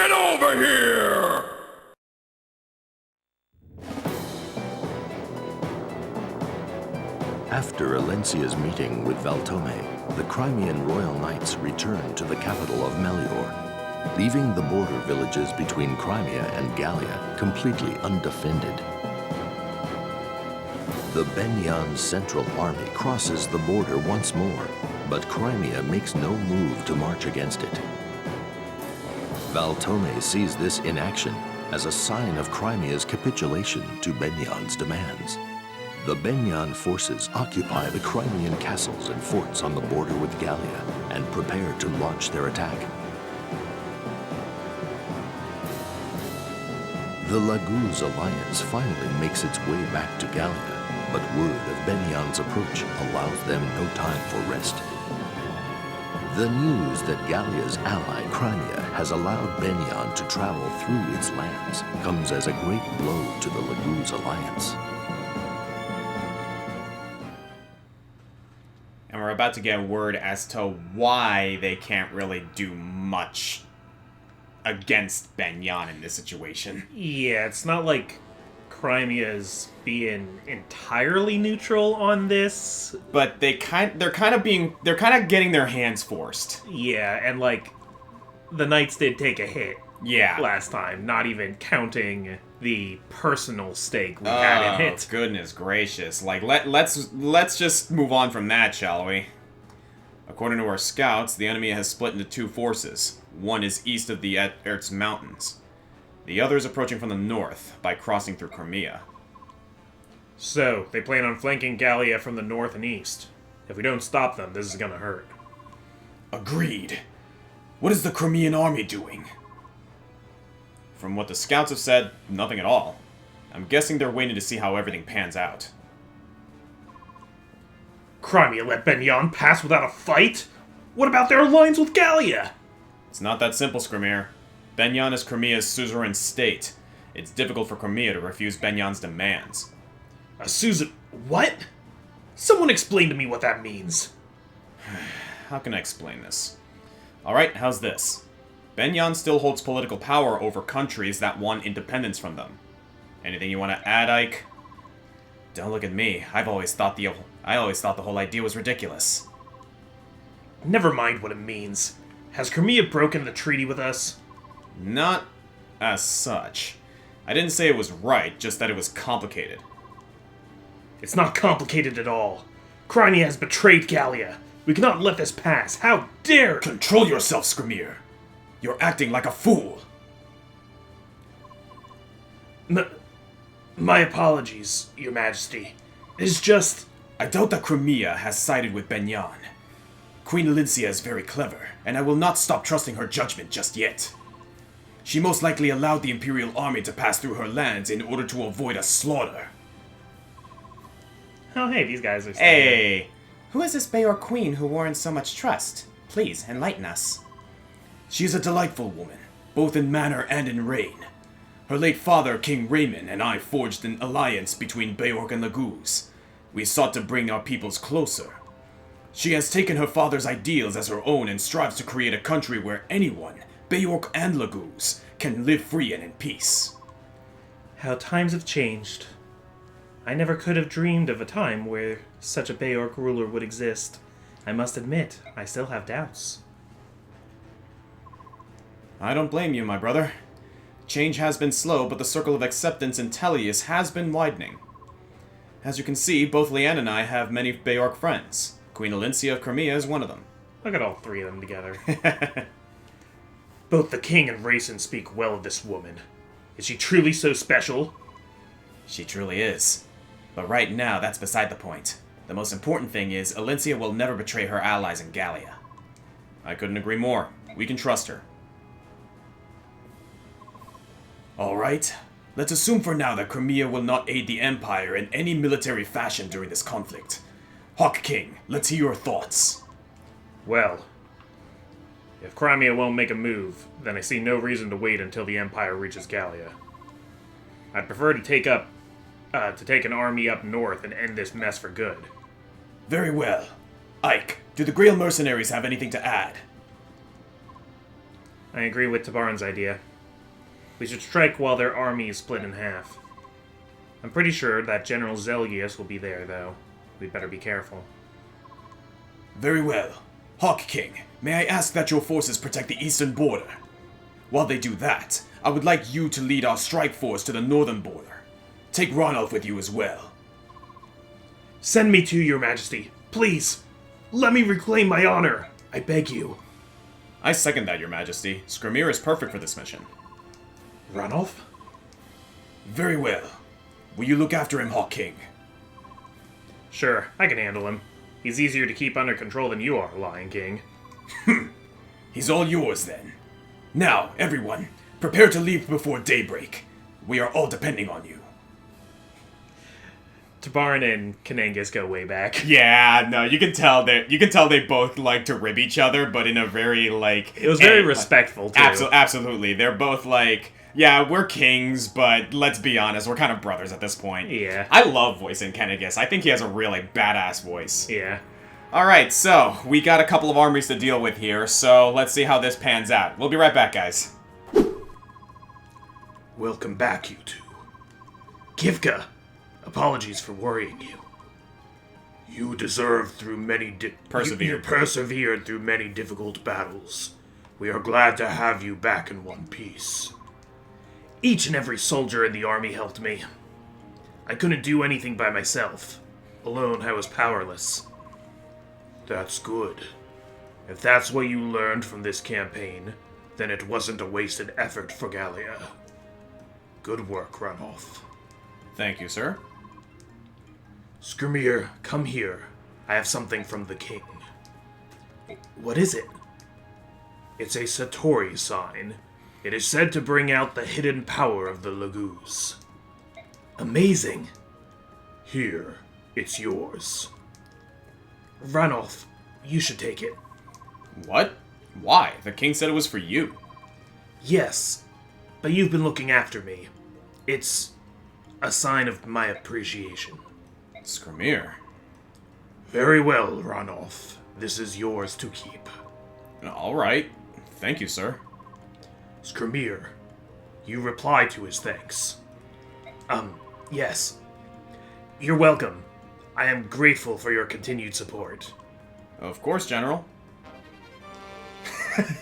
Get over here! After Elincia's meeting with Valtome, the Crimean royal knights returned to the capital of Melior, leaving the border villages between Crimea and Gallia completely undefended. The Benion's central army crosses the border once more, but Crimea makes no move to march against it. Valtome sees this in action as a sign of Crimea's capitulation to Benion's demands. The Benion forces occupy the Crimean castles and forts on the border with Gallia and prepare to launch their attack. The Lagoon's alliance finally makes its way back to Gallia, but word of Benion's approach allows them no time for rest. The news that Gallia's ally Crimea has allowed Benion to travel through its lands comes as a great blow to the Lagoon's alliance. And we're about to get word as to why they can't really do much against Benion in this situation. Yeah, it's not like Crimea's being entirely neutral on this. But they're kind of getting their hands forced. Yeah, and like the Knights did take a hit. Yeah. Last time, not even counting the personal stake we had in it. Goodness gracious. Like, let's just move on from that, shall we? According to our scouts, the enemy has split into two forces. One is east of the Erz Mountains. The other is approaching from the north by crossing through Crimea. So, they plan on flanking Gallia from the north and east. If we don't stop them, this is gonna hurt. Agreed. What is the Crimean army doing? From what the scouts have said, nothing at all. I'm guessing they're waiting to see how everything pans out. Crimea let Benion pass without a fight? What about their alliance with Gallia? It's not that simple, Crimea. Benion is Crimea's suzerain state. It's difficult for Crimea to refuse Benion's demands. A what? Someone explain to me what that means. How can I explain this? Alright, how's this? Benion still holds political power over countries that want independence from them. Anything you want to add, Ike? Don't look at me. I always thought the whole idea was ridiculous. Never mind what it means. Has Crimea broken the treaty with us? Not as such. I didn't say it was right, just that it was complicated. It's not complicated at all. Crimea has betrayed Gallia. We cannot let this pass. How dare— Control yourself, Crimea. You're acting like a fool. My apologies, Your Majesty. It's just— I doubt that Crimea has sided with Benion. Queen Elincia is very clever, and I will not stop trusting her judgment just yet. She most likely allowed the Imperial army to pass through her lands in order to avoid a slaughter. Oh, hey, these guys are— Hey! Who is this Bayor queen who warrants so much trust? Please, enlighten us. She is a delightful woman, both in manner and in reign. Her late father, King Raymond, and I forged an alliance between Beork and Laguz. We sought to bring our peoples closer. She has taken her father's ideals as her own and strives to create a country where anyone, Beork and Laguz, can live free and in peace. How times have changed. I never could have dreamed of a time where such a Beork ruler would exist. I must admit, I still have doubts. I don't blame you, my brother. Change has been slow, but the circle of acceptance in Tellius has been widening. As you can see, both Leanne and I have many Beork friends. Queen Elincia of Crimea is one of them. Look at all three of them together. Both the king and Rayson speak well of this woman. Is she truly so special? She truly is. But right now, that's beside the point. The most important thing is, Elincia will never betray her allies in Gallia. I couldn't agree more. We can trust her. Alright, let's assume for now that Crimea will not aid the Empire in any military fashion during this conflict. Hawk King, let's hear your thoughts. Well, if Crimea won't make a move, then I see no reason to wait until the Empire reaches Gallia. I'd prefer to take an army up north and end this mess for good. Very well. Ike, do the Grail mercenaries have anything to add? I agree with Tabaran's idea. We should strike while their army is split in half. I'm pretty sure that General Zelgius will be there, though. We'd better be careful. Very well. Hawk King, may I ask that your forces protect the eastern border? While they do that, I would like you to lead our strike force to the northern border. Take Ranulf with you as well. Send me to your majesty. Please. Let me reclaim my honor. I beg you. I second that, your majesty. Crimea is perfect for this mission. Ranulf? Very well. Will you look after him, Hawk King? Sure, I can handle him. He's easier to keep under control than you are, Lion King. He's all yours, then. Now, everyone, prepare to leave before daybreak. We are all depending on you. Tabarin and Kanangus go way back. Yeah, no, you can tell they both like to rib each other, but in a very like It was very respectful too. Absolutely. They're both like, yeah, we're kings, but let's be honest, we're kind of brothers at this point. Yeah. I love voicing Kanangus. I think he has a really badass voice. Yeah. Alright, so we got a couple of armies to deal with here, so let's see how this pans out. We'll be right back, guys. Welcome back, you two. Kivka, apologies for worrying you. You persevered through many difficult battles. We are glad to have you back in one piece. Each and every soldier in the army helped me. I couldn't do anything by myself. Alone, I was powerless. That's good. If that's what you learned from this campaign, then it wasn't a wasted effort for Gallia. Good work, Ranulf. Thank you, sir. Skirmir, come here. I have something from the king. What is it? It's a Satori sign. It is said to bring out the hidden power of the Lagoons. Amazing. Here, it's yours. Ranulf, you should take it. What? Why? The king said it was for you. Yes, but you've been looking after me. It's a sign of my appreciation. Skirmir. Very well, Ranulf. This is yours to keep. Alright. Thank you, sir. Skirmir, you reply to his thanks. Yes. You're welcome. I am grateful for your continued support. Of course, General.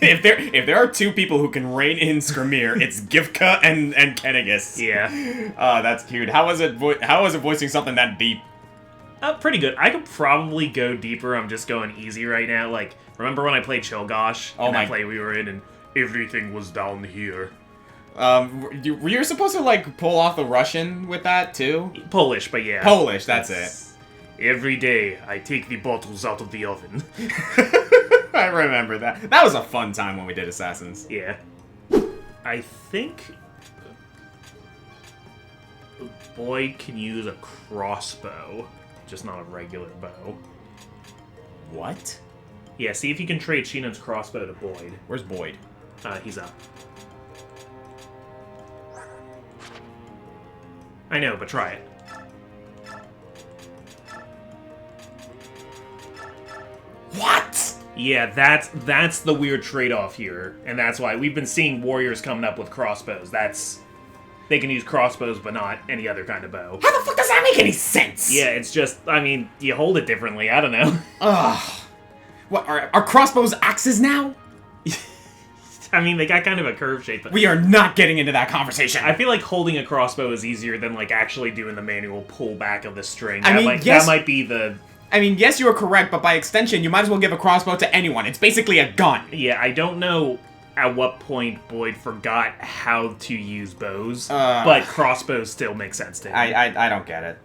if there are two people who can rein in Skirmir, it's Givka and Kanangus. Yeah. Oh, that's cute. How was it voicing something that deep? Pretty good. I could probably go deeper. I'm just going easy right now. Like, remember when I played Cho'Gash? Oh my... that play we were in, and everything was down here. Were you supposed to, like, pull off the Russian with that, too? Polish, but yeah. Polish, that's it. Every day, I take the bottles out of the oven. I remember that. That was a fun time when we did Assassins. Yeah. I think... Boyd can use a crossbow, just not a regular bow. What? Yeah, see if you can trade Sheenan's crossbow to Boyd. Where's Boyd? He's up. I know, but try it. What? Yeah, that's the weird trade-off here, and that's why we've been seeing warriors coming up with crossbows. They can use crossbows, but not any other kind of bow. How the fuck does that make any sense? Yeah, it's just, I mean, you hold it differently, I don't know. Ugh. What, are crossbows axes now? I mean, they got kind of a curved shape, but... We are not getting into that conversation. I feel like holding a crossbow is easier than, like, actually doing the manual pull back of the string. That might be the... I mean, yes, you are correct, but by extension, you might as well give a crossbow to anyone. It's basically a gun. Yeah, I don't know at what point Boyd forgot how to use bows, but crossbows still make sense to him. I don't get it.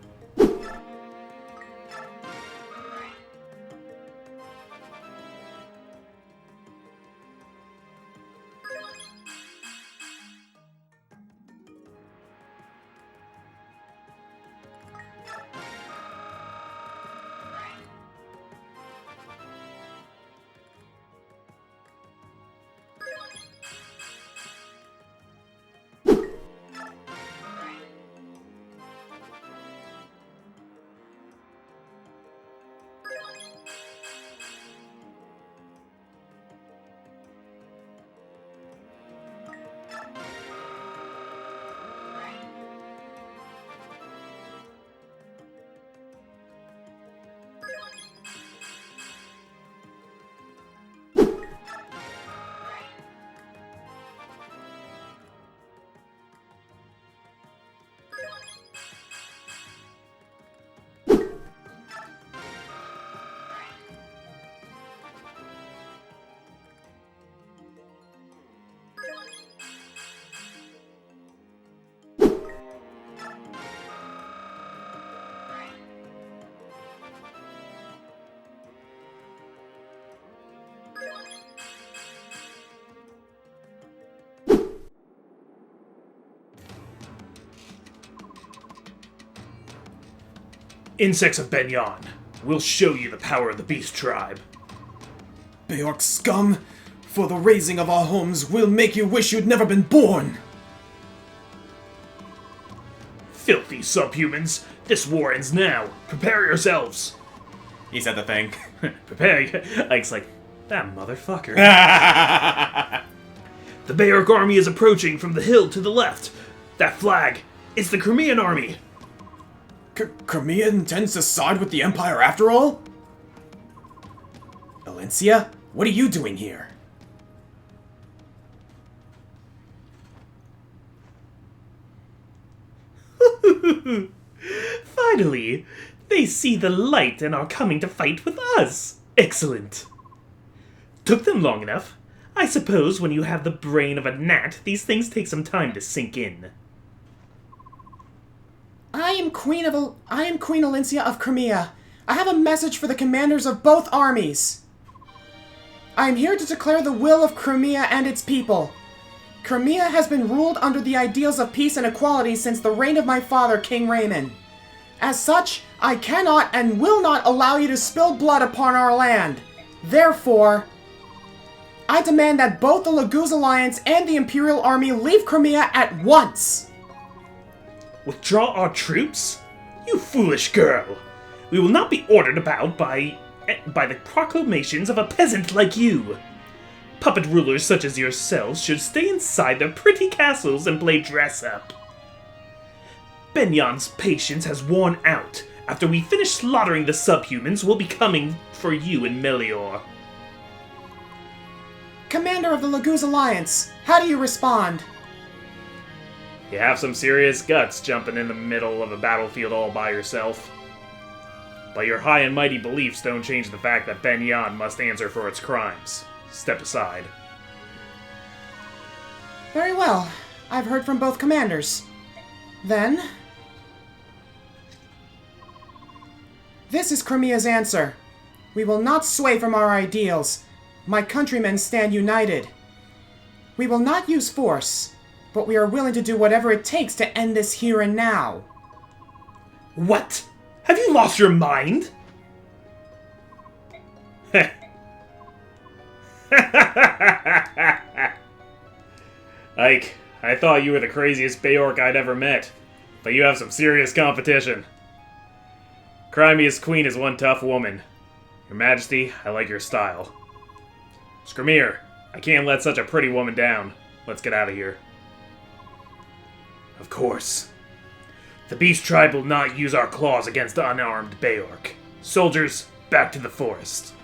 Insects of Benion, we'll show you the power of the Beast Tribe. Beork scum! For the raising of our homes, we'll make you wish you'd never been born! Filthy subhumans, this war ends now. Prepare yourselves. He said the thing. Prepare. Ike's like, that motherfucker. The Beork army is approaching from the hill to the left. That flag, it's the Crimean army. Crimea intends to side with the Empire after all? Elincia, what are you doing here? Finally, they see the light and are coming to fight with us. Excellent. Took them long enough. I suppose when you have the brain of a gnat, these things take some time to sink in. I am Queen Elincia of Crimea. I have a message for the commanders of both armies. I am here to declare the will of Crimea and its people. Crimea has been ruled under the ideals of peace and equality since the reign of my father, King Crimean. As such, I cannot and will not allow you to spill blood upon our land. Therefore, I demand that both the Lagoon Alliance and the Imperial Army leave Crimea at once. Withdraw our troops? You foolish girl. We will not be ordered about by the proclamations of a peasant like you. Puppet rulers such as yourselves should stay inside their pretty castles and play dress-up. Benion's patience has worn out. After we finish slaughtering the subhumans, we'll be coming for you in Melior. Commander of the Lagoon Alliance, how do you respond? You have some serious guts jumping in the middle of a battlefield all by yourself. But your high and mighty beliefs don't change the fact that Benion must answer for its crimes. Step aside. Very well. I've heard from both commanders. Then, this is Crimea's answer. We will not sway from our ideals. My countrymen stand united. We will not use force, but we are willing to do whatever it takes to end this here and now. What? Have you lost your mind? Ike, I thought you were the craziest Beork I'd ever met, but you have some serious competition. Crimea's queen is one tough woman. Your Majesty, I like your style. Skirmir, I can't let such a pretty woman down. Let's get out of here. Of course. The Beast Tribe will not use our claws against unarmed Beork. Soldiers, back to the forest.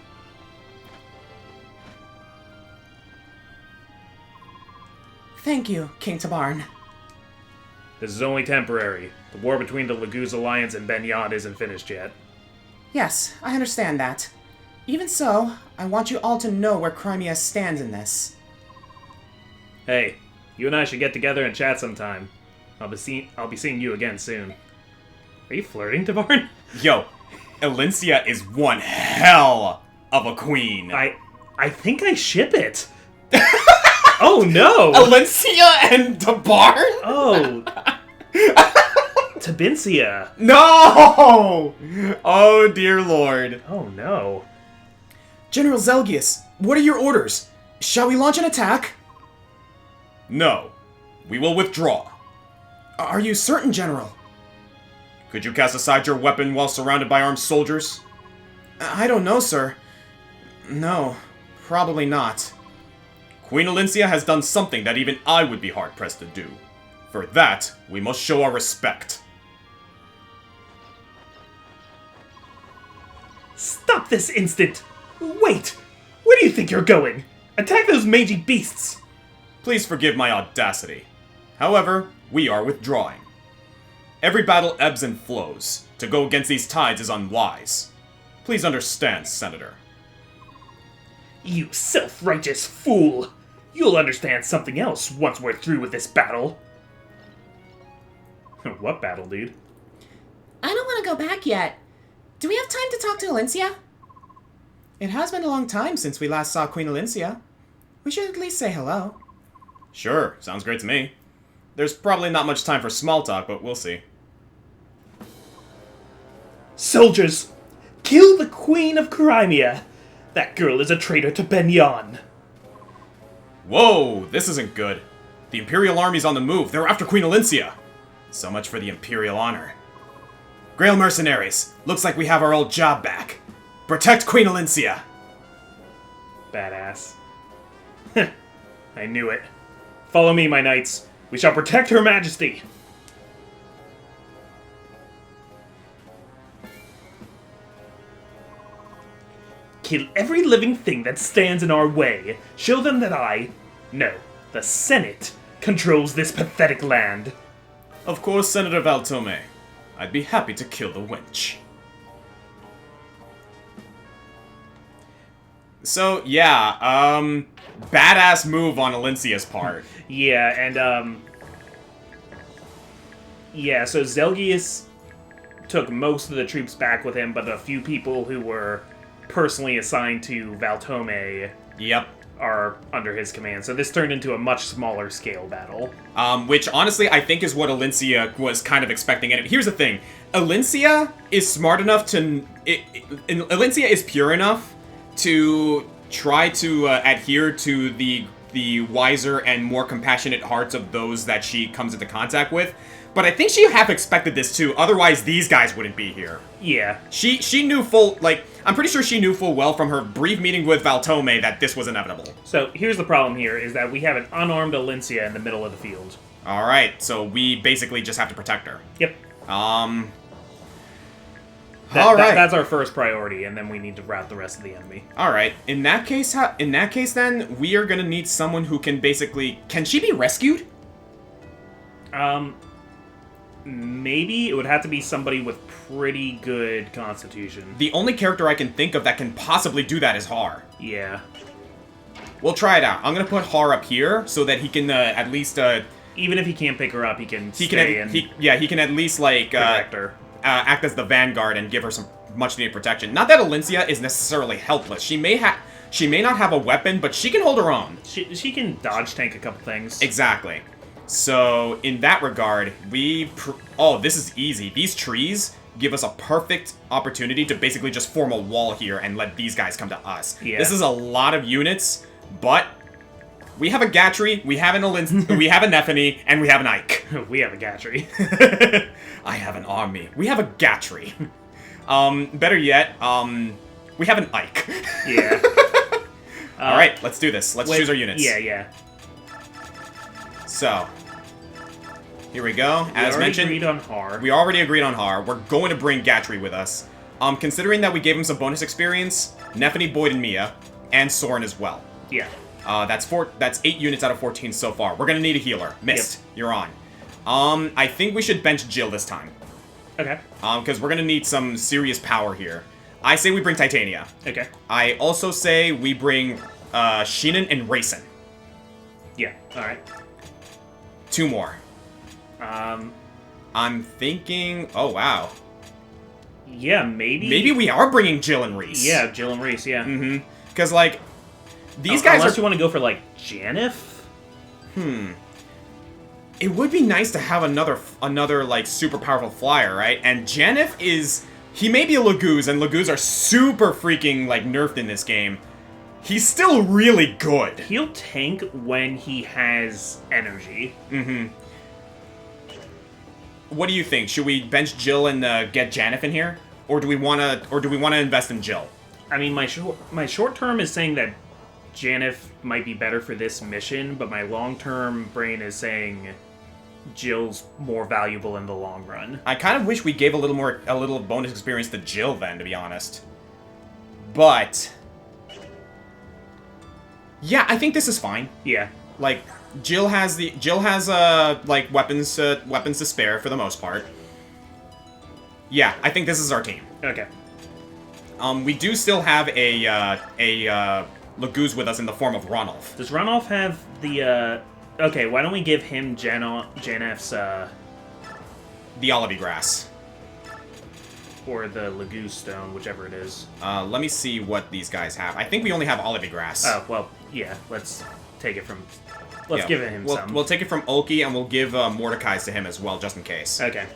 Thank you, King Tabarn. This is only temporary. The war between the Lagoon Alliance and Benion isn't finished yet. Yes, I understand that. Even so, I want you all to know where Crimea stands in this. Hey, you and I should get together and chat sometime. I'll be seeing you again soon. Are you flirting, Tabarn? Yo, Elincia is one hell of a queen. I think I ship it. Oh no! Elincia and Tabarn? Oh. Tabincia. No! Oh dear lord. Oh no. General Zelgius, what are your orders? Shall we launch an attack? No. We will withdraw. Are you certain, General? Could you cast aside your weapon while surrounded by armed soldiers? I don't know, sir. No, probably not. Queen Elincia has done something that even I would be hard-pressed to do. For that, we must show our respect. Stop this instant! Wait! Where do you think you're going? Attack those mangy beasts! Please forgive my audacity. However, we are withdrawing. Every battle ebbs and flows. To go against these tides is unwise. Please understand, Senator. You self-righteous fool! You'll understand something else once we're through with this battle. What battle, dude? I don't want to go back yet. Do we have time to talk to Elincia? It has been a long time since we last saw Queen Elincia. We should at least say hello. Sure, sounds great to me. There's probably not much time for small talk, but we'll see. Soldiers, kill the Queen of Crimea. That girl is a traitor to Benion. Whoa, this isn't good. The Imperial army's on the move. They're after Queen Elincia. So much for the Imperial honor. Grail mercenaries, looks like we have our old job back. Protect Queen Elincia. Badass. I knew it. Follow me, my knights. We shall protect Her Majesty. Kill every living thing that stands in our way. Show them that the Senate, controls this pathetic land. Of course, Senator Valtome. I'd be happy to kill the wench. So, yeah, badass move on Elincia's part. Yeah, and, yeah, so Zelgius took most of the troops back with him, but a few people who were personally assigned to Valtome Yep. are under his command. So this turned into a much smaller scale battle. Which, honestly, I think is what Elincia was kind of expecting. And here's the thing. Elincia is smart enough to... Elincia is pure enough to try to adhere to the wiser and more compassionate hearts of those that she comes into contact with. But I think she half expected this too, otherwise these guys wouldn't be here. Yeah. She knew full, like, I'm pretty sure she knew full well from her brief meeting with Valtome that this was inevitable. So here's the problem here, is that we have an unarmed Elincia in the middle of the field. Alright, so we basically just have to protect her. Yep. Alright. That's our first priority, and then we need to rout the rest of the enemy. Alright, in that case then, we are gonna need someone who can basically... Can she be rescued? Maybe it would have to be somebody with pretty good constitution. The only character I can think of that can possibly do that is Har. Yeah. We'll try it out. I'm gonna put Har up here so that he can at least... Even if he can't pick her up, he can he can at least, like, protect her. Act as the vanguard and give her some much-needed protection. Not that Elincia is necessarily helpless. She may not have a weapon, but she can hold her own. She can dodge tank a couple things. Exactly. So, in that regard, oh, this is easy. These trees give us a perfect opportunity to basically just form a wall here and let these guys come to us. Yeah. This is a lot of units, but we have a Gatry, we have an we have a Nephany, and we have an Ike. We have a Gatry. I have an army. We have a Gatry. Better yet, we have an Ike. Yeah. Alright, let's do this. Let's choose our units. Yeah. So, here we go. As mentioned, we already agreed on Har. We're going to bring Gatry with us. Considering that we gave him some bonus experience, Nephany, Boyd, and Mia, and Soren as well. Yeah. That's 8 units out of 14 so far. We're gonna need a healer. Mist, You're on. I think we should bench Jill this time. Okay. Because we're gonna need some serious power here. I say we bring Titania. Okay. I also say we bring Sheenan and Rayson. Yeah. All right. 2 more. I'm thinking... Oh, wow. Yeah, maybe... Maybe we are bringing Jill and Reese. Yeah, Jill and Reese, yeah. Mm-hmm. Because, like, these guys unless you want to go for, like, Janif? It would be nice to have another like, super powerful flyer, right? And Janif is... He may be a Lagoos, and Lagoos are super freaking, like, nerfed in this game. He's still really good. He'll tank when he has energy. Mm-hmm. What do you think? Should we bench Jill and get Janif in here, or do we wanna invest in Jill? I mean, my short term is saying that Janif might be better for this mission, but my long term brain is saying Jill's more valuable in the long run. I kind of wish we gave a little bonus experience to Jill then, to be honest. But yeah, I think this is fine. Yeah. Like, Jill has like weapons to spare for the most part. Yeah, I think this is our team. Okay. We do still have a Lagoos with us in the form of Ranulf. Does Ranulf have the okay, why don't we give him Janif's the Olivey Grass. Or the Lagoon Stone, whichever it is. Let me see what these guys have. I think we only have Olivey Grass. Oh, well, yeah, let's take it from... Let's give him some. We'll take it from Olki, and we'll give Mordecai's to him as well, just in case. Okay.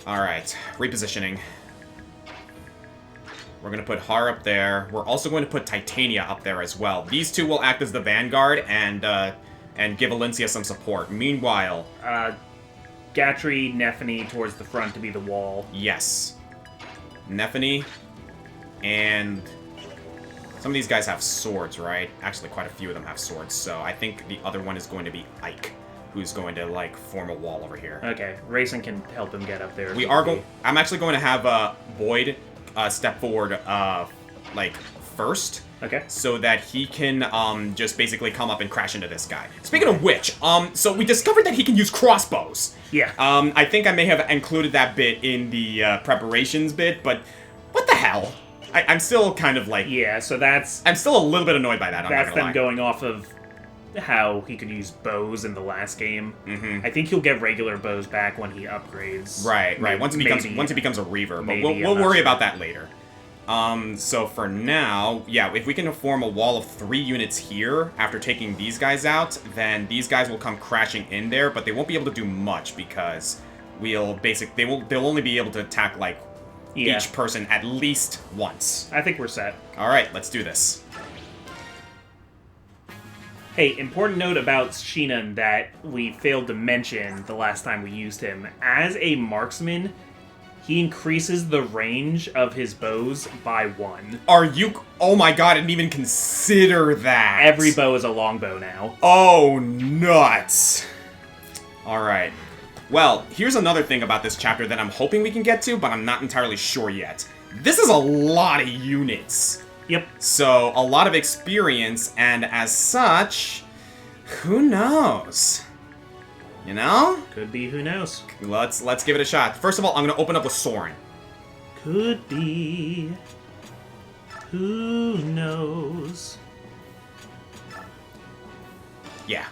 Alright, repositioning. We're going to put Har up there. We're also going to put Titania up there as well. These two will act as the vanguard and give Elincia some support. Meanwhile... Gatry, Nephany towards the front to be the wall. Yes. Nephany and... Some of these guys have swords, right? Actually, quite a few of them have swords, so I think the other one is going to be Ike, who's going to, like, form a wall over here. Okay, Rayson can help him get up there. We are going... I'm actually going to have Boyd step forward, like, first. Okay. So that he can, just basically come up and crash into this guy. Speaking of which, so we discovered that he can use crossbows. Yeah. I think I may have included that bit in the, preparations bit, but what the hell? I'm still kind of like... Yeah, so that's... I'm still a little bit annoyed by that, I'm not That's gonna them lie. going off of how he could use bows in the last game. Mm-hmm. I think he'll get regular bows back when he upgrades. Right. Maybe- Once he becomes a Reaver, but maybe, we'll I'm not worry sure. about that later. So for now, yeah, if we can form a wall of 3 units here after taking these guys out, then these guys will come crashing in there, but they won't be able to do much because they'll only be able to attack like Yeah. each person at least once. I think we're set. All right, let's do this. Hey, important note about Shinan that we failed to mention the last time we used him. As a marksman, he increases the range of his bows by 1. Are you... Oh my god, I didn't even consider that. Every bow is a longbow now. Oh, nuts. Alright. Well, here's another thing about this chapter that I'm hoping we can get to, but I'm not entirely sure yet. This is a lot of units. Yep. So, a lot of experience, and as such, who knows? You know? Could be, who knows? Let's give it a shot. First of all, I'm going to open up with Soren. Could be. Who knows? Yeah.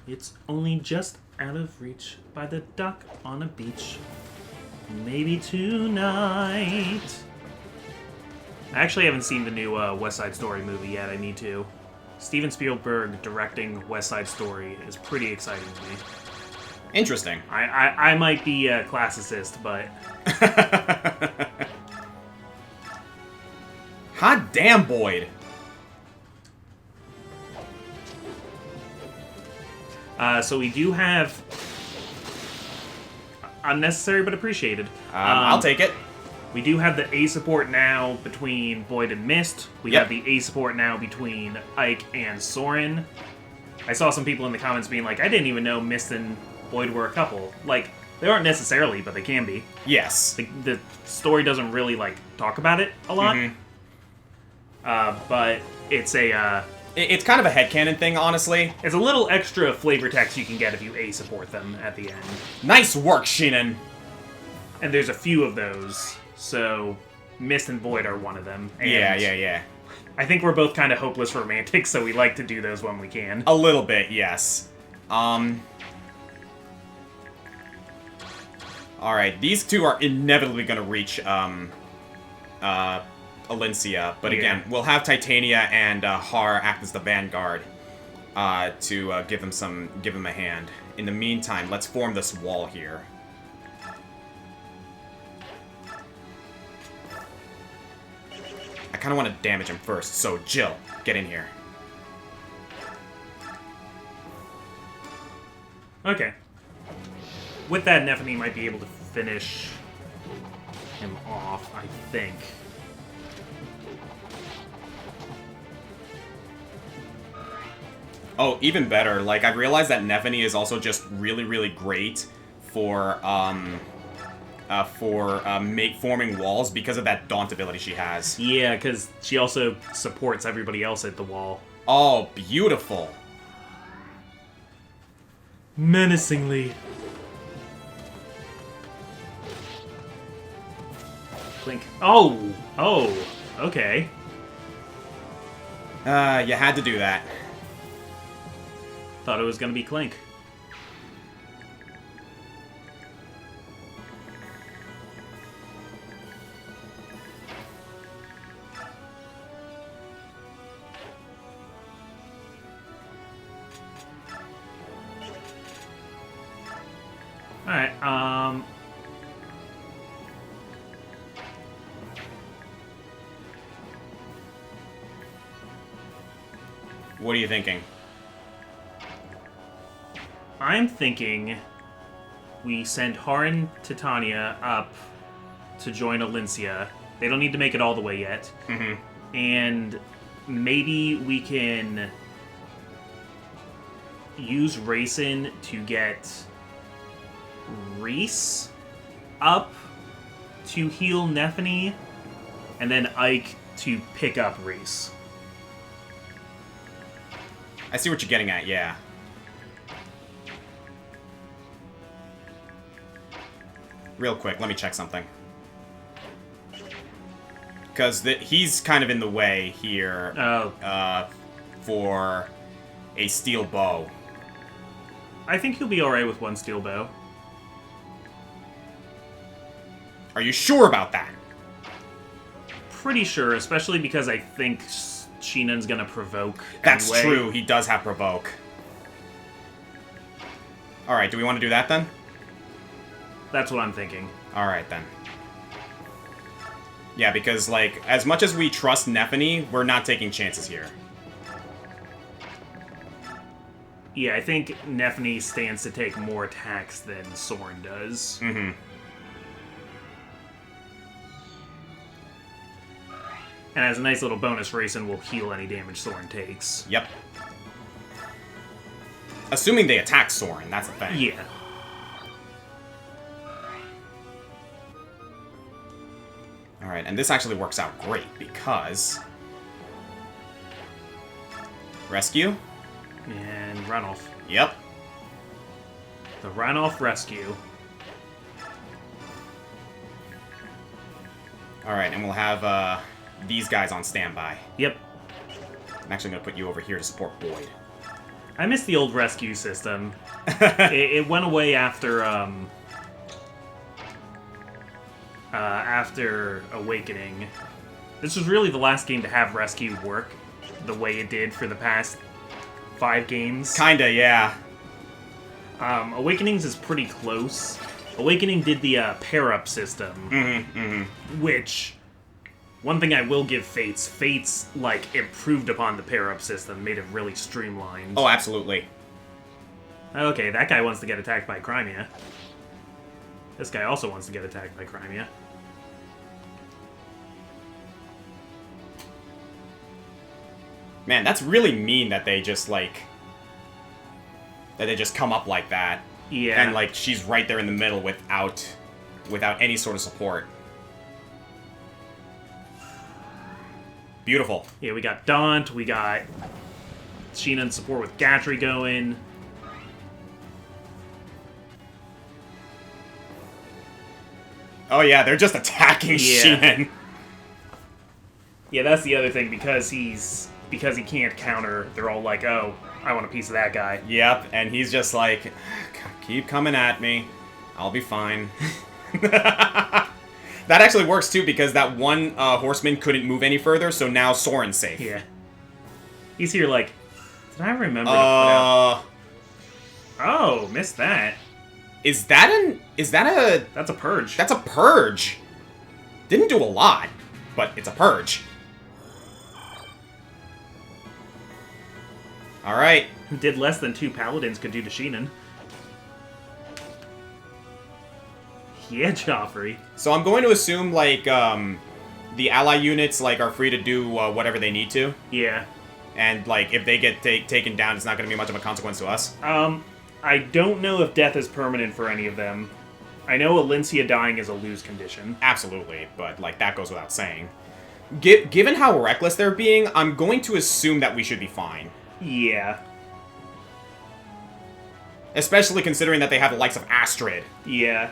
It's only just out of reach by the dock on a beach. Maybe tonight. I actually haven't seen the new West Side Story movie yet. I need to. Steven Spielberg directing West Side Story is pretty exciting to me. Interesting. I might be a classicist, but... Hot damn, Boyd. So we do have... Unnecessary but appreciated. I'll take it. We do have the A support now between Void and Mist. We Yep. have the A support now between Ike and Soren. I saw some people in the comments being like, I didn't even know Mist and Void were a couple. Like, they aren't necessarily, but they can be. Yes. The story doesn't really, like, talk about it a lot. But it's a... It's kind of a headcanon thing, honestly. It's a little extra flavor text you can get if you A support them at the end. Nice work, Shinan. And there's a few of those, so Mist and Void are one of them. And Yeah. I think we're both kind of hopeless romantics, so we like to do those when we can. A little bit, yes. Alright, these two are inevitably gonna reach, Elincia, but again, we'll have Titania and Har act as the vanguard to give them a hand. In the meantime, let's form this wall here. I kind of want to damage him first, so Jill, get in here. Okay. With that, Nephany might be able to finish him off, I think. Oh, even better. Like, I've realized that Nephany is also just really, really great for forming walls because of that daunt ability she has. Yeah, because she also supports everybody else at the wall. Oh, beautiful. Menacingly. Clink. Oh! Oh, okay. You had to do that. Thought it was gonna be Clink. Alright, What are you thinking? I'm thinking we send Haran Titania up to join Elincia. They don't need to make it all the way yet. Mm-hmm. And maybe we can use Racin to get Reese up to heal Nephany, and then Ike to pick up Reese. I see what you're getting at, yeah. Real quick, let me check something. Because he's kind of in the way here for a steel bow. I think he'll be alright with one steel bow. Are you sure about that? Pretty sure, especially because I think Sheenan's gonna provoke. That's anyway. true, he does have provoke. Alright, do we want to do that then? That's what I'm thinking. Alright then. Yeah, because, like, as much as we trust Nephany, we're not taking chances here. Yeah, I think Nephany stands to take more attacks than Soren does. Mm-hmm. And as a nice little bonus, Racin will heal any damage Soren takes. Yep. Assuming they attack Soren, that's the thing. Yeah. Alright, and this actually works out great, because... Rescue? And runoff. Yep. The runoff rescue. Alright, and we'll have, these guys on standby. Yep. I'm actually gonna put you over here to support Boyd. I miss the old rescue system. it went away after Awakening. This was really the last game to have rescue work the way it did for the past 5 games. Kinda, yeah. Awakenings is pretty close. Awakening did the pair-up system, which... One thing I will give Fates, like, improved upon the pair-up system, made it really streamlined. Oh, absolutely. Okay, that guy wants to get attacked by Crimea. This guy also wants to get attacked by Crimea. Man, that's really mean that they just, like... That they just come up like that. Yeah. And, like, she's right there in the middle without any sort of support. Beautiful. Yeah, we got Daunt, we got Sheenan support with Gatry going. Oh yeah, they're just attacking Yeah. Sheenan. Yeah, that's the other thing, because he can't counter, they're all like, oh, I want a piece of that guy. Yep, and he's just like, keep coming at me. I'll be fine. That actually works too, because that one horseman couldn't move any further, so now Soren's safe. Yeah. He's here like, did I remember to put out... Oh, missed that. Is that a... That's a purge. That's a purge. Didn't do a lot, but it's a purge. Alright. Did less than 2 paladins could do to Sheenan. Yeah, Joffrey. So I'm going to assume, like, the ally units, like, are free to do whatever they need to. Yeah. And, like, if they get taken down, it's not going to be much of a consequence to us. I don't know if death is permanent for any of them. I know Elincia dying is a lose condition. Absolutely, but, like, that goes without saying. Given how reckless they're being, I'm going to assume that we should be fine. Yeah. Especially considering that they have the likes of Astrid. Yeah.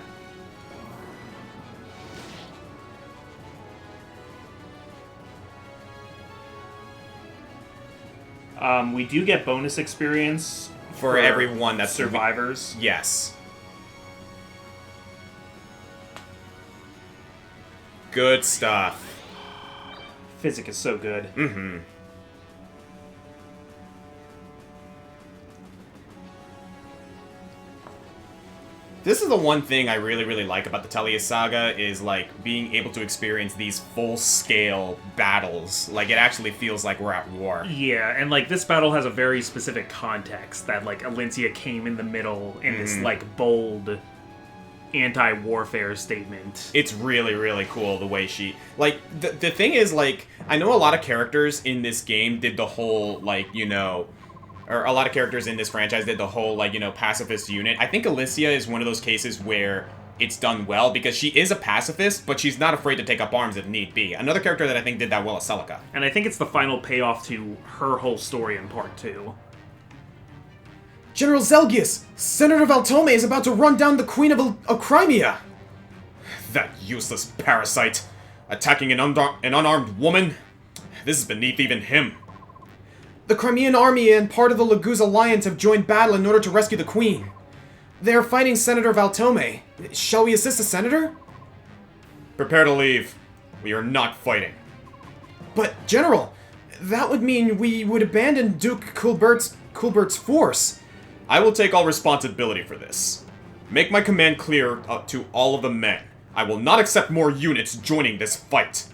We do get bonus experience For everyone that's survivors. Yes. Good stuff. Physic is so good. Mm-hmm. This is the one thing I really, really like about the Tellius Saga, is, like, being able to experience these full-scale battles. Like, it actually feels like we're at war. Yeah, and, like, this battle has a very specific context, that, like, Elincia came in the middle in this, like, bold anti-warfare statement. It's really, really cool the way she... Like, the thing is, like, I know a lot of characters in this game did the whole, like, you know... Or a lot of characters in this franchise did the whole, like, you know, pacifist unit. I think Elincia is one of those cases where it's done well, because she is a pacifist, but she's not afraid to take up arms if need be. Another character that I think did that well is Celica. And I think it's the final payoff to her whole story in Part 2. General Zelgius! Senator Valtome is about to run down the Queen of Crimea! That useless parasite! Attacking an unarmed woman? This is beneath even him. The Crimean army and part of the Lagoon alliance have joined battle in order to rescue the Queen. They are fighting Senator Valtome. Shall we assist the Senator? Prepare to leave. We are not fighting. But, General, that would mean we would abandon Duke Coulbert's force. I will take all responsibility for this. Make my command clear to all of the men. I will not accept more units joining this fight.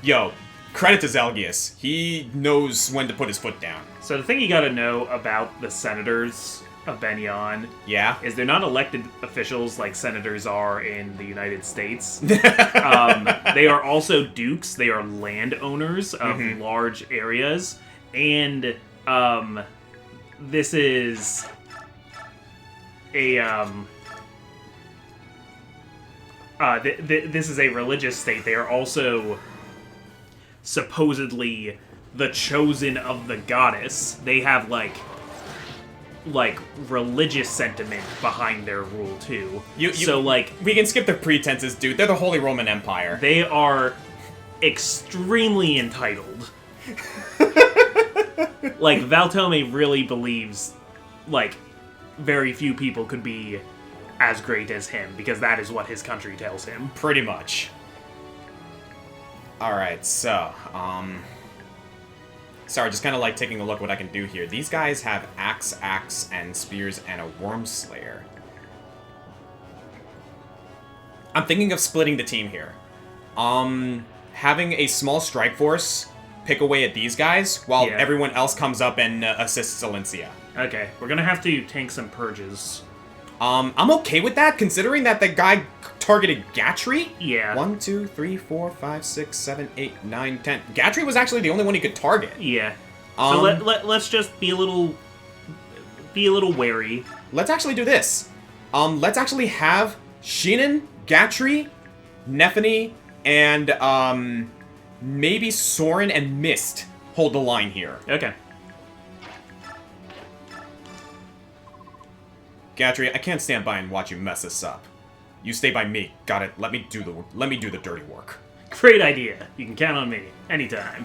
Yo, credit to Zelgius. He knows when to put his foot down. So the thing you gotta know about the senators of Benion Yeah? is they're not elected officials like senators are in the United States. They are also dukes. They are landowners of large areas. And this is a... this is a religious state. They are also supposedly the chosen of the goddess. They have like religious sentiment behind their rule too. So like we can skip the pretenses, dude. They're the Holy Roman Empire. they are extremely entitled. Like Valtome really believes like very few people could be as great as him, because that is what his country tells him. Pretty much. Alright, so, sorry, just kind of like taking a look what I can do here. These guys have axe, and spears, and a worm slayer. I'm thinking of splitting the team here. Having a small strike force pick away at these guys, while everyone else comes up and assists Elincia. Okay, we're gonna have to tank some purges. I'm okay with that, considering that the guy targeted Gatry. Yeah. 1, 2, 3, 4, 5, 6, 7, 8, 9, 10. Gatry was actually the only one he could target. Yeah. So let's just be a little wary. Let's actually do this. Let's actually have Sheenan, Gatry, Nephany, and maybe Soren and Mist hold the line here. Okay. Gatry, I can't stand by and watch you mess this up. You stay by me. Got it. Let me do the dirty work. Great idea. You can count on me anytime.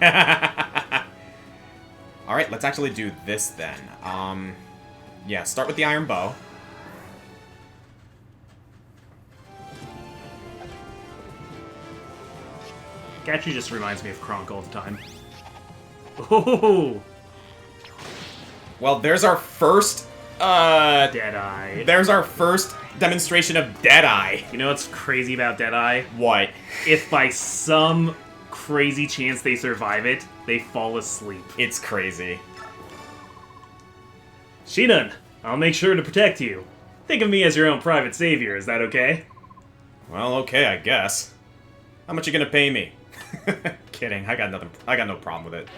All right, let's actually do this then. Yeah, start with the iron bow. Gatry just reminds me of Kronk all the time. Oh. Well, there's our first Deadeye. There's our first demonstration of Deadeye. You know what's crazy about Deadeye? What? If by some crazy chance they survive it, they fall asleep. It's crazy. Sheenan, I'll make sure to protect you. Think of me as your own private savior, is that okay? Well, okay, I guess. How much you gonna pay me? Kidding, I got no problem with it.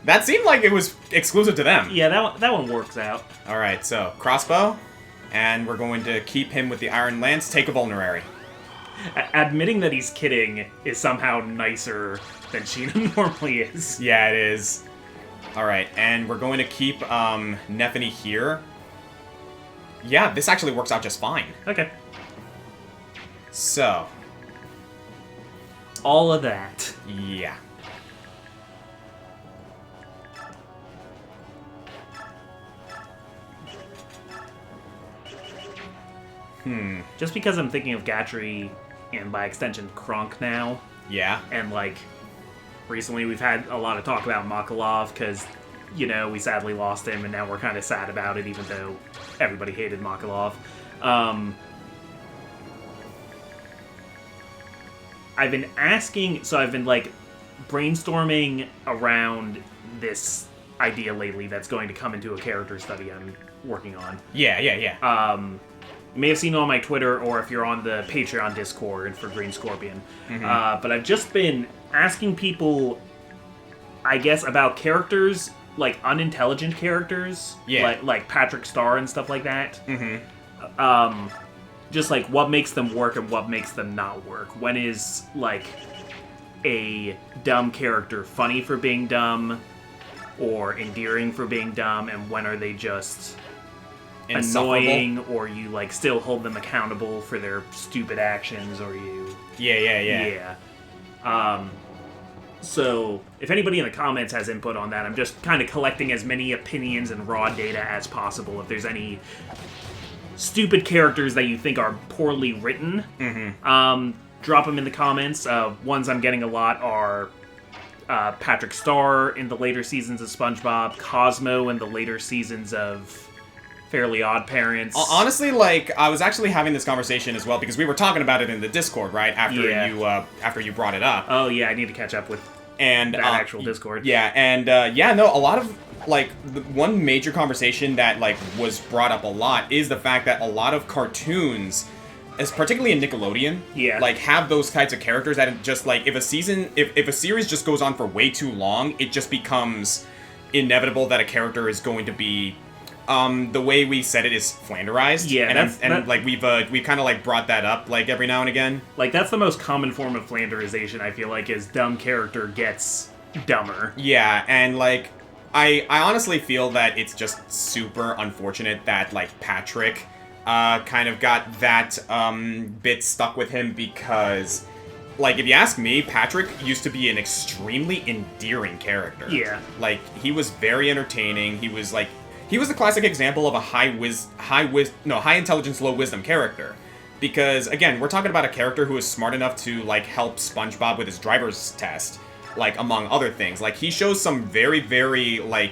That seemed like it was exclusive to them. Yeah, that one works out. Alright, so, crossbow, and we're going to keep him with the iron lance, take a vulnerary. Admitting that he's kidding is somehow nicer than Sheenan normally is. Yeah, it is. Alright, and we're going to keep Nephany here. Yeah, this actually works out just fine. Okay. So. All of that. Yeah. Just because I'm thinking of Gatry, and by extension Kronk now, Yeah. and like, recently we've had a lot of talk about Makalov, because you know, we sadly lost him, and now we're kind of sad about it, even though everybody hated Makalov. I've been brainstorming around this idea lately that's going to come into a character study I'm working on. Yeah. You may have seen it on my Twitter, or if you're on the Patreon Discord for Green Scorpion. But I've just been asking people, I guess, about characters, like unintelligent characters, like Patrick Star and stuff like that. Just like what makes them work and what makes them not work. When is like a dumb character funny for being dumb or endearing for being dumb, and when are they just annoying, or you like still hold them accountable for their stupid actions, or you so if anybody in the comments has input on that, I'm just kind of collecting as many opinions and raw data as possible. If there's any stupid characters that you think are poorly written, drop them in the comments. Ones I'm getting a lot are Patrick Star in the later seasons of SpongeBob, Cosmo in the later seasons of Fairly Odd Parents. Honestly, like, I was actually having this conversation as well, because we were talking about it in the Discord, right? After you brought it up. Oh, yeah, I need to catch up with that actual Discord. Yeah, and, a lot of, like, one major conversation that, like, was brought up a lot is the fact that a lot of cartoons, as particularly in Nickelodeon, like, have those kinds of characters that just, like, if a series just goes on for way too long, it just becomes inevitable that a character is going to be the way we said it is flanderized. Yeah, and like we've kind of like brought that up like every now and again. Like that's the most common form of flanderization, I feel like, is dumb character gets dumber. Yeah, and like I honestly feel that it's just super unfortunate that like Patrick kind of got that bit stuck with him, because like if you ask me, Patrick used to be an extremely endearing character. Yeah. Like he was very entertaining. He was the classic example of a high intelligence, low wisdom character. Because, again, we're talking about a character who is smart enough to, like, help SpongeBob with his driver's test, like, among other things. Like, he shows some very, very, like,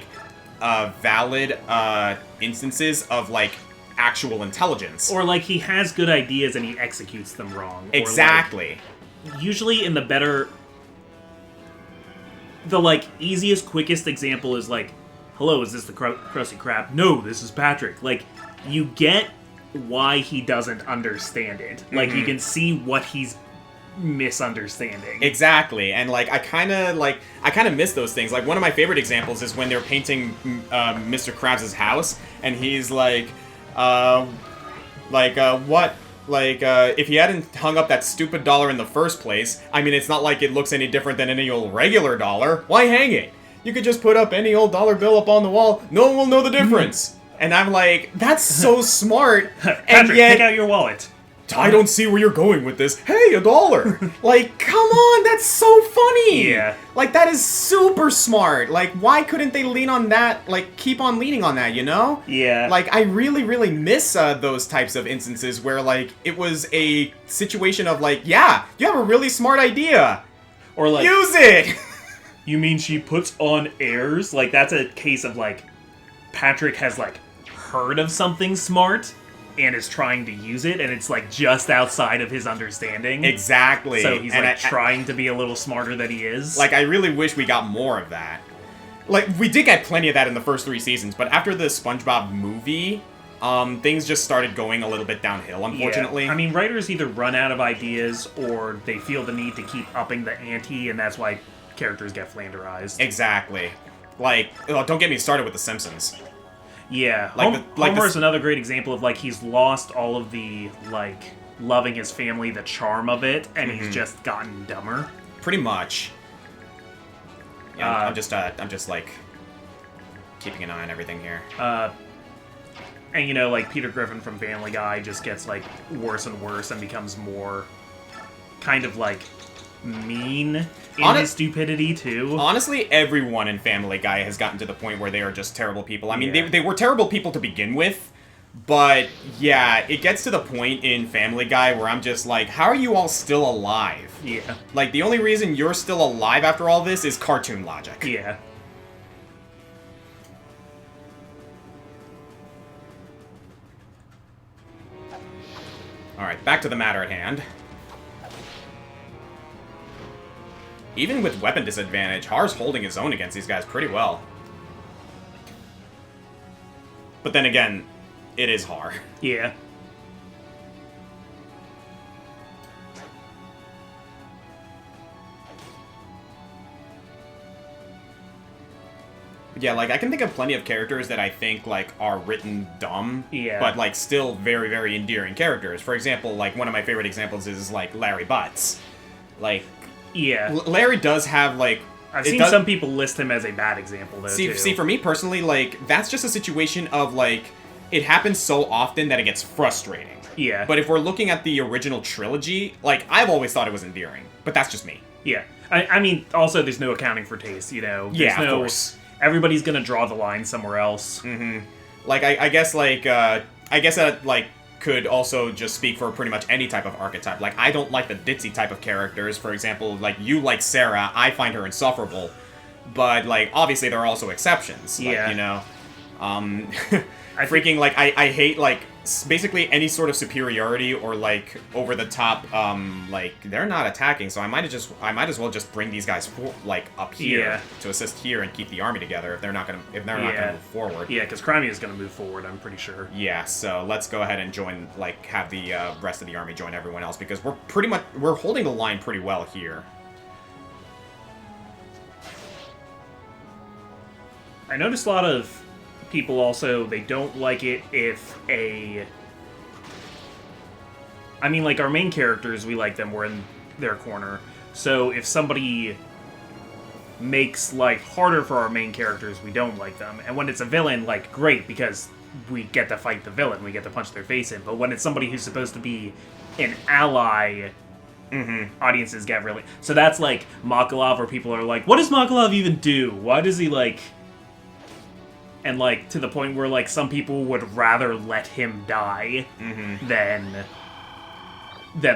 valid instances of, like, actual intelligence. Or, like, he has good ideas and he executes them wrong. Exactly. Or, like, usually in the, like, easiest, quickest example is, like, hello, is this the Krusty Krab? No, this is Patrick. Like, you get why he doesn't understand it. Like, you can see what he's misunderstanding. Exactly, and, like, I kind of miss those things. Like, one of my favorite examples is when they're painting Mr. Krabs' house, and he's like, what? Like, if he hadn't hung up that stupid dollar in the first place, I mean, it's not like it looks any different than any old regular dollar. Why hang it? You could just put up any old dollar bill up on the wall. No one will know the difference. And I'm like, that's so smart. Patrick, and yet, take out your wallet. I don't see where you're going with this. Hey, $1. Like, come on, that's so funny. Yeah. Like, that is super smart. Like, why couldn't they lean on that? Like, keep on leaning on that, you know? Yeah. Like, I really, really miss those types of instances where, like, it was a situation of, like, yeah, you have a really smart idea. Or, like, use it. You mean she puts on airs? Like, that's a case of, like, Patrick has, like, heard of something smart and is trying to use it, and it's, like, just outside of his understanding. Exactly. So he's, like, trying to be a little smarter than he is. Like, I really wish we got more of that. Like, we did get plenty of that in the first 3 seasons, but after the SpongeBob movie, things just started going a little bit downhill, unfortunately. Yeah. I mean, writers either run out of ideas, or they feel the need to keep upping the ante, and that's why characters get flanderized. Exactly. Like, don't get me started with The Simpsons. Yeah. Homer's another great example of, like, he's lost all of the, like, loving his family, the charm of it, and he's just gotten dumber. Pretty much. Yeah, I'm just, like, keeping an eye on everything here. And, you know, like, Peter Griffin from Family Guy just gets, like, worse and worse and becomes more kind of, like, mean in his stupidity, too. Honestly, everyone in Family Guy has gotten to the point where they are just terrible people. I mean, they were terrible people to begin with, but, yeah, it gets to the point in Family Guy where I'm just like, how are you all still alive? Yeah. Like, the only reason you're still alive after all this is cartoon logic. Yeah. Alright, back to the matter at hand. Even with weapon disadvantage, Har's holding his own against these guys pretty well. But then again, it is Har. Yeah. Yeah, like, I can think of plenty of characters that I think, like, are written dumb, Yeah. but, like, still very, very endearing characters. For example, like, one of my favorite examples is, like, Larry Butts. Like, Yeah. Larry does have, like... I've seen some people list him as a bad example, though, too. See, for me personally, like, that's just a situation of, like, it happens so often that it gets frustrating. Yeah. But if we're looking at the original trilogy, like, I've always thought it was endearing. But that's just me. Yeah. I mean, also, there's no accounting for taste, you know? There's Yeah, of no, course. Everybody's gonna draw the line somewhere else. Like, I guess, like, I guess that, like, could also just speak for pretty much any type of archetype. Like, I don't like the ditzy type of characters. For example, like, you like Sarah, I find her insufferable. But, like, obviously there are also exceptions. Like, Yeah. you know, freaking, like, I hate, like, basically any sort of superiority or, like, over-the-top, like, they're not attacking, so I might as well just bring these guys, like, up here Yeah. to assist here and keep the army together if they're not gonna move forward. Yeah, because Crimea's gonna move forward, I'm pretty sure. Yeah, so let's go ahead and join, like, have the rest of the army join everyone else, because we're holding the line pretty well here. I noticed a lot of people also, they don't like it if I mean, like, our main characters, we like them, we're in their corner. So if somebody makes life harder for our main characters, we don't like them. And when it's a villain, like, great, because we get to fight the villain, we get to punch their face in. But when it's somebody who's supposed to be an ally, audiences get really... So that's like Makalov, where people are like, what does Makalov even do? Why does he, like... And, like, to the point where, like, some people would rather let him die than,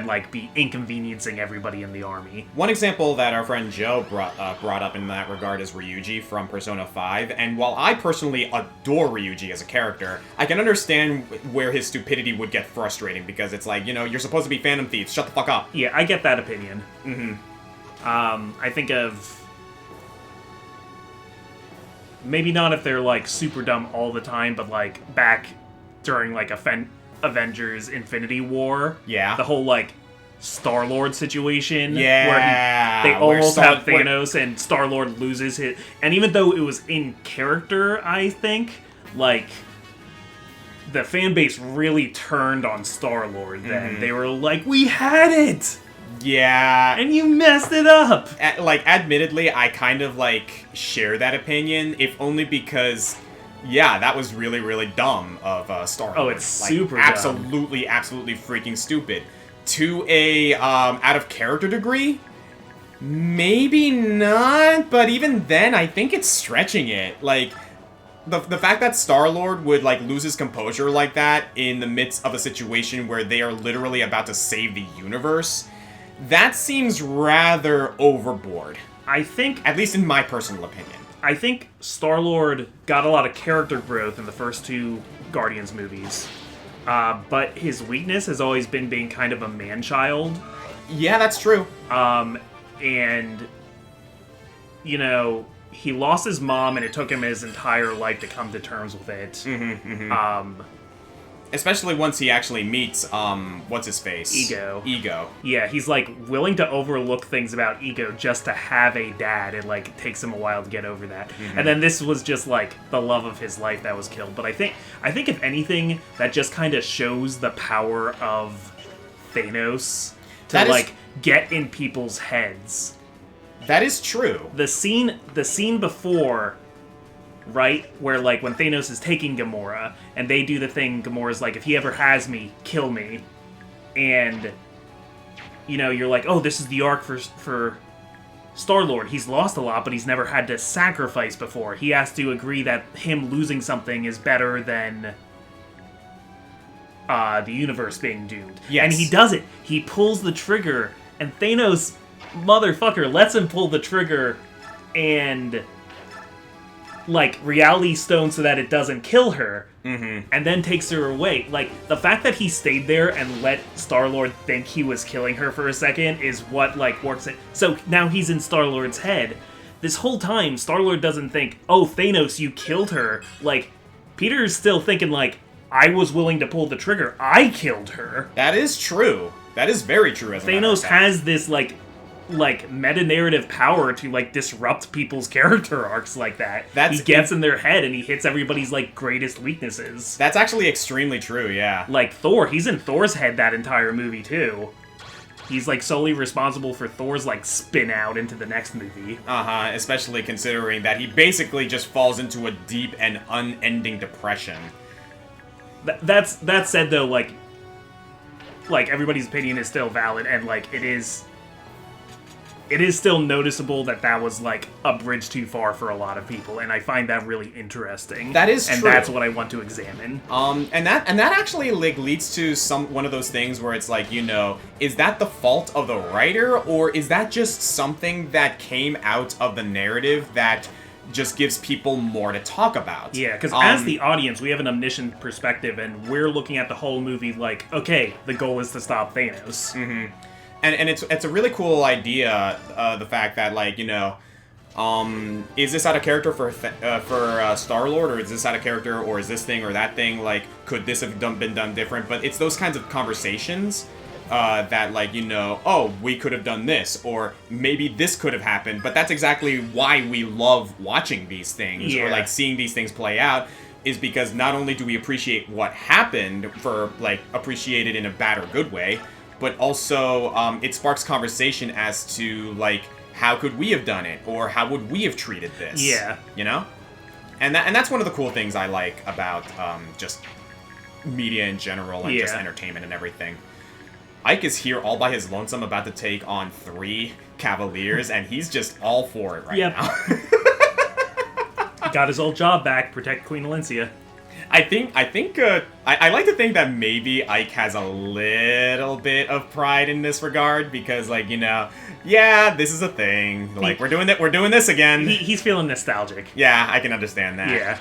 like, be inconveniencing everybody in the army. One example that our friend Joe brought up in that regard is Ryuji from Persona 5, and while I personally adore Ryuji as a character, I can understand where his stupidity would get frustrating, because it's like, you know, you're supposed to be Phantom Thieves, shut the fuck up. Yeah, I get that opinion. I think of... Maybe not if they're, like, super dumb all the time, but, like, back during, like, Avengers Infinity War. Yeah. The whole, like, Star-Lord situation. Yeah. Where they almost have Thanos and Star-Lord loses his... And even though it was in character, I think, like, the fan base really turned on Star-Lord then. They were like, we had it! Yeah. And you messed it up! Like, admittedly, I kind of, like, share that opinion, if only because, yeah, that was really, really dumb of Star-Lord. Oh, it's like, super absolutely, dumb. absolutely freaking stupid. To a, out-of-character degree? Maybe not, but even then, I think it's stretching it. Like, the fact that Star-Lord would, like, lose his composure like that in the midst of a situation where they are literally about to save the universe... That seems rather overboard. I think... At least in my personal opinion. I think Star-Lord got a lot of character growth in the first two Guardians movies. But his weakness has always been being kind of a man-child. Yeah, that's true. And, you know, he lost his mom, and it took him his entire life to come to terms with it. Especially once he actually meets, what's-his-face? Ego. Ego. Yeah, he's, like, willing to overlook things about Ego just to have a dad. It, like, takes him a while to get over that. And then this was just, like, the love of his life that was killed. But I think if anything, that just kind of shows the power of Thanos to, like, get in people's heads. That is true. The scene before... Right? Where, like, when Thanos is taking Gamora, and they do the thing, Gamora's like, if he ever has me, kill me. And, you know, you're like, oh, this is the arc for Star-Lord. He's lost a lot, but he's never had to sacrifice before. He has to agree that him losing something is better than the universe being doomed. Yes. And he does it. He pulls the trigger, and Thanos, motherfucker, lets him pull the trigger, and... like, reality stone so that it doesn't kill her, and then takes her away. Like, the fact that he stayed there and let Star-Lord think he was killing her for a second is what, like, works it. So now he's in Star-Lord's head. This whole time, Star-Lord doesn't think, oh, Thanos, you killed her. Like, Peter's still thinking, like, I was willing to pull the trigger. I killed her. That is true. That is very true. As a matter of Thanos fact. has this, like meta-narrative power to, like, disrupt people's character arcs like that. He gets in their head and he hits everybody's, like, greatest weaknesses. That's actually extremely true, yeah. Like, Thor, he's in Thor's head that entire movie, too. He's, like, solely responsible for Thor's, like, spin out into the next movie. Uh-huh, especially considering that he basically just falls into a deep and unending depression. That said, though, like, everybody's opinion is still valid, and, like, it is still noticeable that was, like, a bridge too far for a lot of people, and I find that really interesting. That is and true. And that's what I want to examine. And that actually, like, leads to one of those things where it's like, you know, is that the fault of the writer, or is that just something that came out of the narrative that just gives people more to talk about? Yeah, because as the audience, we have an omniscient perspective, and we're looking at the whole movie like, okay, the goal is to stop Thanos. Mm-hmm. And it's a really cool idea, the fact that, like, you know, is this out of character for Star-Lord, or is this out of character, or is this thing or that thing, like, could this have been done different? But it's those kinds of conversations that, like, you know, oh, we could have done this, or maybe this could have happened, but that's exactly why we love watching these things, or, like, seeing these things play out, is because not only do we appreciate what happened, appreciate it in a bad or good way, but also it sparks conversation as to, like, how could we have done it, or how would we have treated this? Yeah. You know? And that's one of the cool things I like about just media in general, and just entertainment and everything. Ike is here all by his lonesome, about to take on 3 Cavaliers, and he's just all for it right now. He got his old job back, protect Queen Elincia. I like to think that maybe Ike has a little bit of pride in this regard, because, like, you know, yeah, this is a thing. Like, we're doing this again. He's feeling nostalgic. Yeah, I can understand that. Yeah.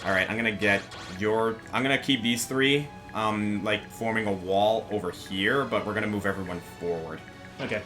All right, I'm gonna keep these 3, like, forming a wall over here, but we're gonna move everyone forward. Okay.